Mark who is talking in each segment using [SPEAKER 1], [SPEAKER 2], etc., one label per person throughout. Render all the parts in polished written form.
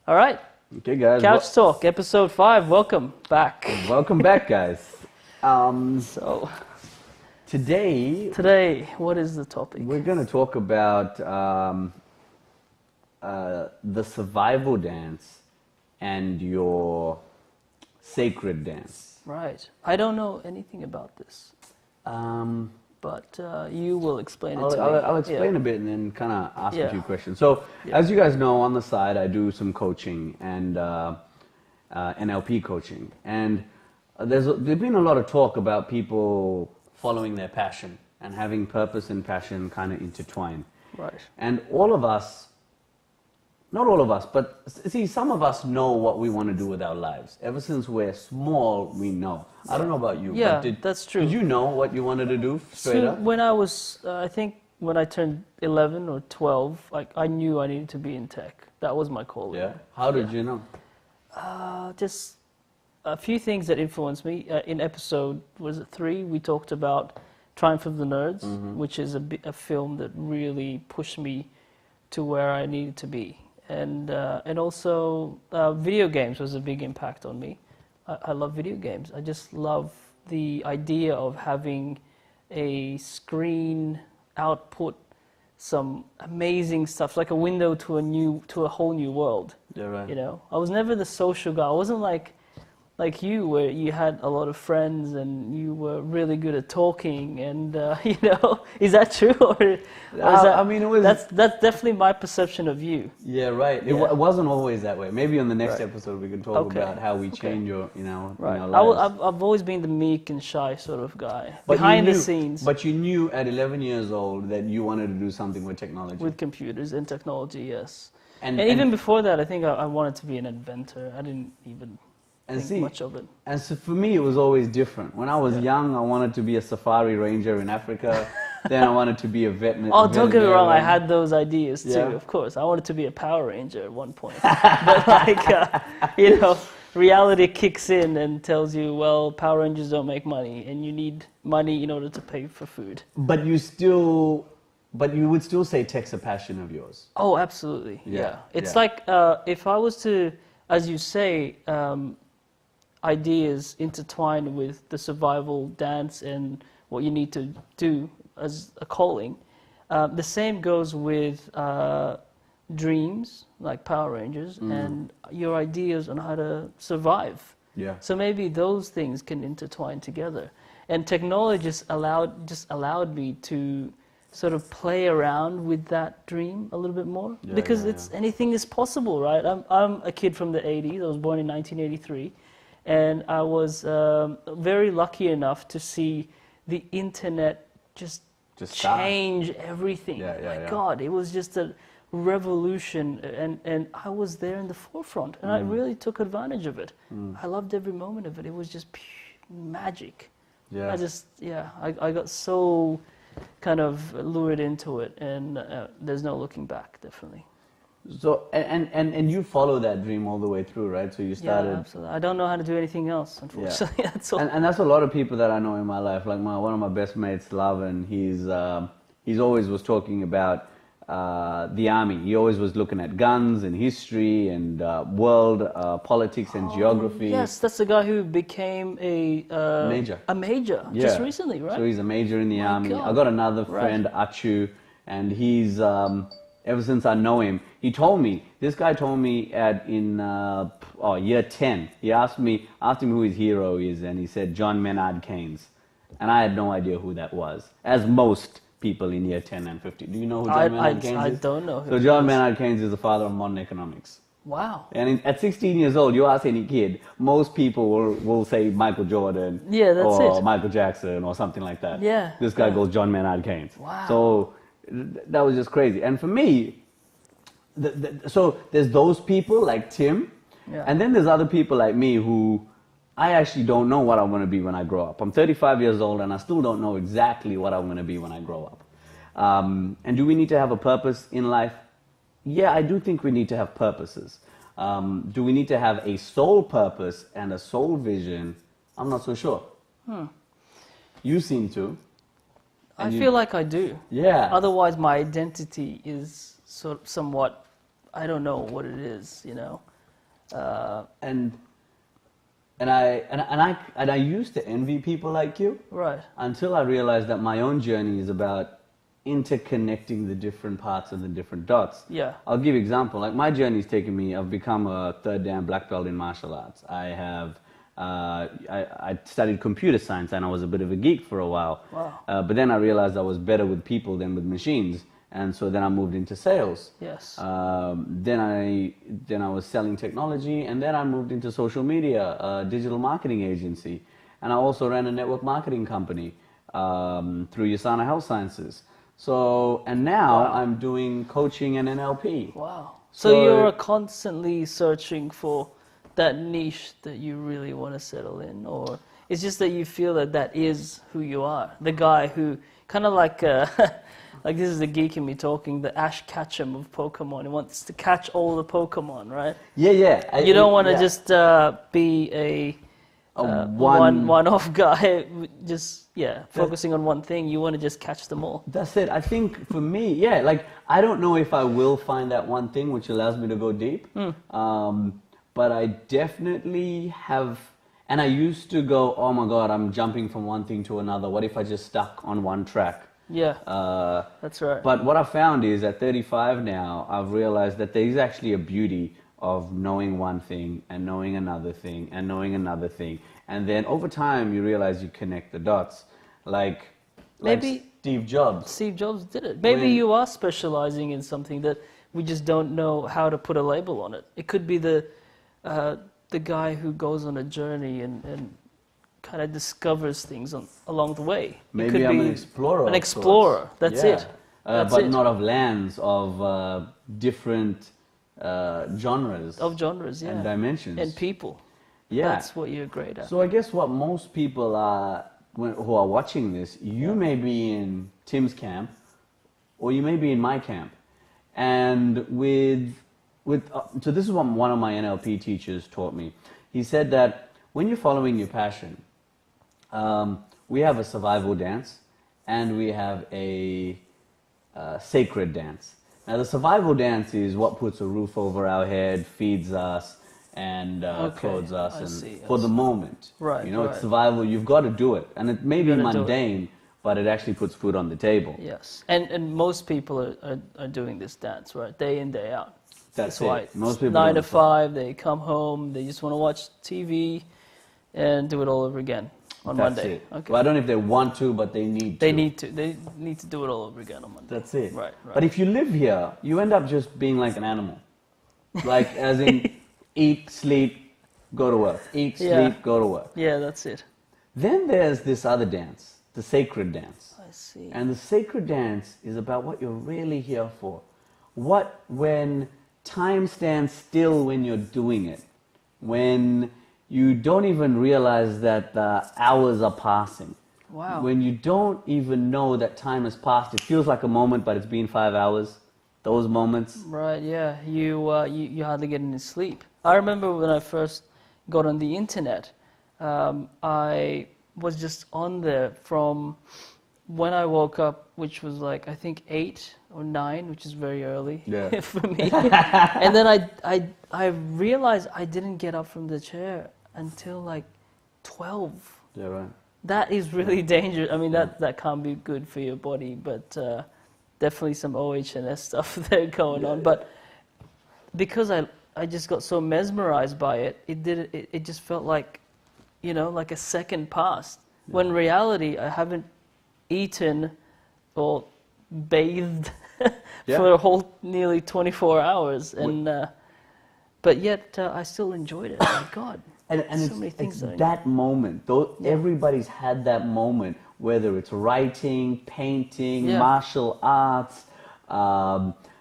[SPEAKER 1] All right.
[SPEAKER 2] Okay, guys.
[SPEAKER 1] Couch Talk, episode 5. Welcome back.
[SPEAKER 2] Welcome back, guys.
[SPEAKER 1] So
[SPEAKER 2] Today,
[SPEAKER 1] what is the topic?
[SPEAKER 2] we're going to talk about the survival dance and your sacred dance.
[SPEAKER 1] Right. I don't know anything about this, but you will explain it to me.
[SPEAKER 2] I'll explain a bit and then kind of ask a few questions. So,
[SPEAKER 1] Yeah.
[SPEAKER 2] as you guys know, on the side, I do some coaching and NLP coaching. And there's been a lot of talk about people following their passion and having purpose and passion kind of intertwined.
[SPEAKER 1] Right.
[SPEAKER 2] And all of us, not all of us, but see, some of us know what we want to do with our lives. Ever since we're small, we know. I don't know about you.
[SPEAKER 1] Yeah,
[SPEAKER 2] but
[SPEAKER 1] that's true.
[SPEAKER 2] Did you know what you wanted to do straight up?
[SPEAKER 1] When I was, I think when I turned 11 or 12, I knew I needed to be in tech. That was my calling.
[SPEAKER 2] Yeah. How did you know?
[SPEAKER 1] Just a few things that influenced me. In episode, was it 3, we talked about Triumph of the Nerds, which is a film that really pushed me to where I needed to be. And also video games was a big impact on me. I love video games. I just love the idea of having a screen output some amazing stuff, like a window to a whole new world.
[SPEAKER 2] Yeah, right.
[SPEAKER 1] You know, I was never the social guy. I wasn't like you, where you had a lot of friends and you were really good at talking. And you know, is that true? Or is that,
[SPEAKER 2] I mean, it was.
[SPEAKER 1] that's definitely my perception of you.
[SPEAKER 2] Yeah, right. It wasn't always that way. Maybe on the next episode we can talk about how we change your, in our lives.
[SPEAKER 1] I've always been the meek and shy sort of guy,
[SPEAKER 2] But
[SPEAKER 1] behind
[SPEAKER 2] you
[SPEAKER 1] the
[SPEAKER 2] knew-
[SPEAKER 1] scenes.
[SPEAKER 2] But you knew at 11 years old that you wanted to do something with technology.
[SPEAKER 1] With computers and technology, yes.
[SPEAKER 2] and
[SPEAKER 1] Even before that, I think I wanted to be an inventor. I didn't even think much of it.
[SPEAKER 2] And so for me, it was always different. When I was young, I wanted to be a safari ranger in Africa. Then I wanted to be a veterinarian.
[SPEAKER 1] Oh, don't get me wrong, I had those ideas too,
[SPEAKER 2] Yeah.
[SPEAKER 1] of course. I wanted to be a Power Ranger at one point. But you know, reality kicks in and tells you, well, Power Rangers don't make money and you need money in order to pay for food.
[SPEAKER 2] But you would still say tech's a passion of yours.
[SPEAKER 1] Oh, absolutely. Yeah. It's like if I was to, as you say, ideas intertwined with the survival dance and what you need to do as a calling. The same goes with dreams, like Power Rangers, and your ideas on how to survive.
[SPEAKER 2] Yeah.
[SPEAKER 1] So maybe those things can intertwine together. And technology just allowed me to sort of play around with that dream a little bit more, because anything is possible, right? I'm a kid from the 80s. I was born in 1983. And I was very lucky enough to see the internet just change everything. My God, it was just a revolution, and I was there in the forefront, and I really took advantage of it. I loved every moment of it. It was just magic.
[SPEAKER 2] Yeah.
[SPEAKER 1] I got so kind of lured into it, and there's no looking back, definitely.
[SPEAKER 2] So and you follow that dream all the way through, right? So you started.
[SPEAKER 1] Yeah, absolutely. I don't know how to do anything else, unfortunately.
[SPEAKER 2] Yeah.
[SPEAKER 1] That's all.
[SPEAKER 2] And that's a lot of people that I know in my life. Like one of my best mates, Slaven, he's always was talking about the army. He always was looking at guns and history and world politics and geography.
[SPEAKER 1] Yes, that's the guy who became a
[SPEAKER 2] major.
[SPEAKER 1] A major just recently, right?
[SPEAKER 2] So he's a major in the army.
[SPEAKER 1] God.
[SPEAKER 2] I got another friend, Achu, and he's ever since I know him, this guy told me in year 10, he asked him who his hero is, and he said John Maynard Keynes. And I had no idea who that was, as most people in year 10 and 15. Do you know who John Maynard Keynes is?
[SPEAKER 1] I don't know who
[SPEAKER 2] So John Maynard Keynes is the father of modern economics.
[SPEAKER 1] Wow.
[SPEAKER 2] And at 16 years old, you ask any kid, most people will say Michael Jordan or Michael Jackson or something like that.
[SPEAKER 1] Yeah.
[SPEAKER 2] This guy goes John Maynard Keynes.
[SPEAKER 1] Wow.
[SPEAKER 2] So that was just crazy. And for me, so there's those people like Tim, and then there's other people like me who I actually don't know what I want to be when I grow up. I'm 35 years old and I still don't know exactly what I want to be when I grow up. And do we need to have a purpose in life? Yeah, I do think we need to have purposes. Do we need to have a soul purpose and a soul vision? I'm not so sure. You seem to.
[SPEAKER 1] I feel like I do.
[SPEAKER 2] Yeah.
[SPEAKER 1] Otherwise, my identity is somewhat, I don't know what it is, you know.
[SPEAKER 2] And I used to envy people like you,
[SPEAKER 1] right?
[SPEAKER 2] Until I realized that my own journey is about interconnecting the different parts of the different dots.
[SPEAKER 1] Yeah.
[SPEAKER 2] I'll give you an example. Like my journey's taken me. I've become a 3rd Dan black belt in martial arts. I have. I studied computer science and I was a bit of a geek for a while.
[SPEAKER 1] Wow.
[SPEAKER 2] But then I realized I was better with people than with machines. And so then I moved into sales.
[SPEAKER 1] Yes.
[SPEAKER 2] Then I was selling technology, and then I moved into social media, a digital marketing agency, and I also ran a network marketing company through Yasana Health Sciences. So and now I'm doing coaching and NLP.
[SPEAKER 1] Wow. So you're constantly searching for that niche that you really want to settle in, or it's just that you feel that that is who you are, the guy who kind of like. Like this is the geek in me talking, the Ash Ketchum of Pokemon. He wants to catch all the Pokemon, right?
[SPEAKER 2] Yeah.
[SPEAKER 1] You don't want to just be a one-off guy, just focusing on one thing. You want to just catch them all.
[SPEAKER 2] That's it. I think for me, like I don't know if I will find that one thing which allows me to go deep, but I definitely have. And I used to go, oh my God, I'm jumping from one thing to another. What if I just stuck on one track?
[SPEAKER 1] Yeah, that's right.
[SPEAKER 2] But what I found is at 35 now, I've realized that there is actually a beauty of knowing one thing and knowing another thing and knowing another thing. And then over time, you realize you connect the dots. Like
[SPEAKER 1] maybe
[SPEAKER 2] Steve Jobs.
[SPEAKER 1] Steve Jobs did it. Maybe you are specializing in something that we just don't know how to put a label on it. It could be the guy who goes on a journey and kind of discovers things along the way.
[SPEAKER 2] Maybe I'm an explorer.
[SPEAKER 1] An explorer, that's it.
[SPEAKER 2] But not of lands, of different genres.
[SPEAKER 1] Of genres, yeah.
[SPEAKER 2] And dimensions.
[SPEAKER 1] And people.
[SPEAKER 2] Yeah.
[SPEAKER 1] That's what you're great at.
[SPEAKER 2] So I guess what most people are, who are watching this, you may be in Tim's camp, or you may be in my camp. And so this is what one of my NLP teachers taught me. He said that when you're following your passion, we have a survival dance and we have a sacred dance. Now the survival dance is what puts a roof over our head, feeds us, and clothes us for the moment.
[SPEAKER 1] Right.
[SPEAKER 2] It's survival. You've got to do it, and it may be mundane, but it actually puts food on the table.
[SPEAKER 1] Yes, and most people are doing this dance, right, day in, day out.
[SPEAKER 2] That's it.
[SPEAKER 1] Most people 9 to 5, they come home, they just want to watch TV and do it all over again on Monday.
[SPEAKER 2] That's it. Okay. Well, I don't know if they want to, but they need to.
[SPEAKER 1] They need to do it all over again on Monday.
[SPEAKER 2] That's it.
[SPEAKER 1] Right.
[SPEAKER 2] But if you live here, you end up just being like an animal. Like, as in, eat, sleep, go to work. Eat, sleep, go to work.
[SPEAKER 1] Yeah, that's it.
[SPEAKER 2] Then there's this other dance, the sacred dance.
[SPEAKER 1] I see.
[SPEAKER 2] And the sacred dance is about what you're really here for. When time stands still when you're doing it. When you don't even realize that the hours are passing.
[SPEAKER 1] Wow.
[SPEAKER 2] When you don't even know that time has passed. It feels like a moment, but it's been 5 hours. Those moments.
[SPEAKER 1] Right, yeah. You hardly get any sleep. I remember when I first got on the internet, I was just on there from when I woke up, which was like, I think 8 or 9, which is very early for me. And then I realized I didn't get up from the chair until like 12.
[SPEAKER 2] Yeah, right.
[SPEAKER 1] That is really dangerous. I mean, that can't be good for your body, but definitely some OHS stuff there going on. But because I just got so mesmerized by it, it just felt like, like a second passed. Yeah. When in reality, I haven't eaten or bathed for a whole nearly 24 hours, and but yet I still enjoyed it. Oh my God.
[SPEAKER 2] And
[SPEAKER 1] so many things
[SPEAKER 2] it's that moment. Everybody's had that moment, whether it's writing, painting, martial arts,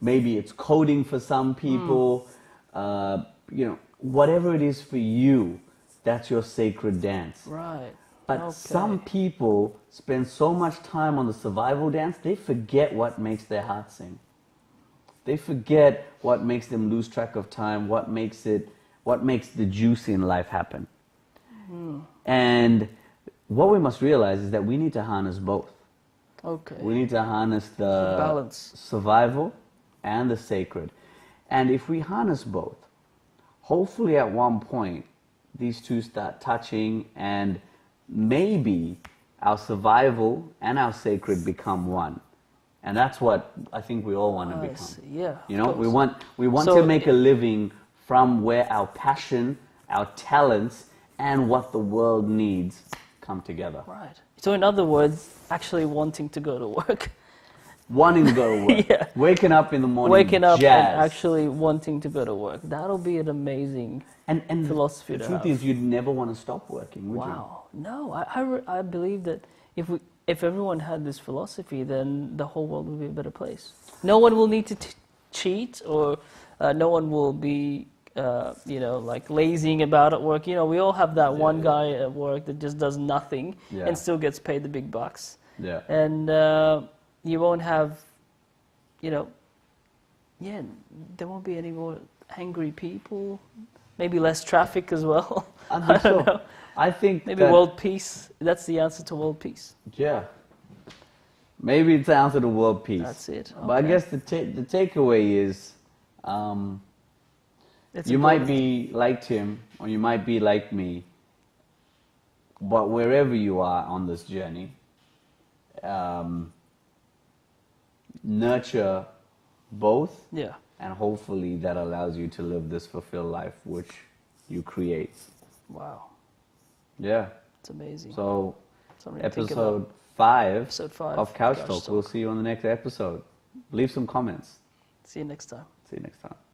[SPEAKER 2] maybe it's coding for some people. Whatever it is for you, that's your sacred dance.
[SPEAKER 1] Right.
[SPEAKER 2] But some people spend so much time on the survival dance, they forget what makes their heart sing. They forget what makes them lose track of time, what makes the juice in life happen. And what we must realize is that we need to harness both.
[SPEAKER 1] Okay.
[SPEAKER 2] We need to harness the
[SPEAKER 1] balance,
[SPEAKER 2] survival and the sacred. And if we harness both, hopefully at one point, these two start touching, and maybe our survival and our sacred become one. And that's what I think we all want to become.
[SPEAKER 1] Yeah,
[SPEAKER 2] you know, we want
[SPEAKER 1] So
[SPEAKER 2] to make a living from where our passion, our talents, and what the world needs come together.
[SPEAKER 1] Right. So in other words, actually wanting to go to work.
[SPEAKER 2] Wanting to go to work.
[SPEAKER 1] Yeah.
[SPEAKER 2] Waking up in the morning.
[SPEAKER 1] Waking up
[SPEAKER 2] jazz.
[SPEAKER 1] and actually wanting to go to work. That'll be an amazing philosophy to have.
[SPEAKER 2] The truth is, you'd never want to stop working, would you?
[SPEAKER 1] Wow. No, I believe that if everyone had this philosophy, then the whole world would be a better place. No one will need to cheat, or no one will be, like lazing about at work. You know, we all have that one guy at work that just does nothing and still gets paid the big bucks.
[SPEAKER 2] Yeah.
[SPEAKER 1] And you won't have, there won't be any more angry people. Maybe less traffic as well. I don't know.
[SPEAKER 2] I think
[SPEAKER 1] maybe world peace. That's the answer to world peace.
[SPEAKER 2] Yeah. Maybe it's the answer to world peace.
[SPEAKER 1] That's it. Okay.
[SPEAKER 2] But I guess the takeaway is, you might be like Tim, or you might be like me. But wherever you are on this journey, nurture both.
[SPEAKER 1] Yeah.
[SPEAKER 2] And hopefully that allows you to live this fulfilled life which you create.
[SPEAKER 1] Wow.
[SPEAKER 2] Yeah.
[SPEAKER 1] It's amazing.
[SPEAKER 2] So, episode 5 of CouchTalk. We'll see you on the next episode. Leave some comments.
[SPEAKER 1] See you next time.
[SPEAKER 2] See you next time.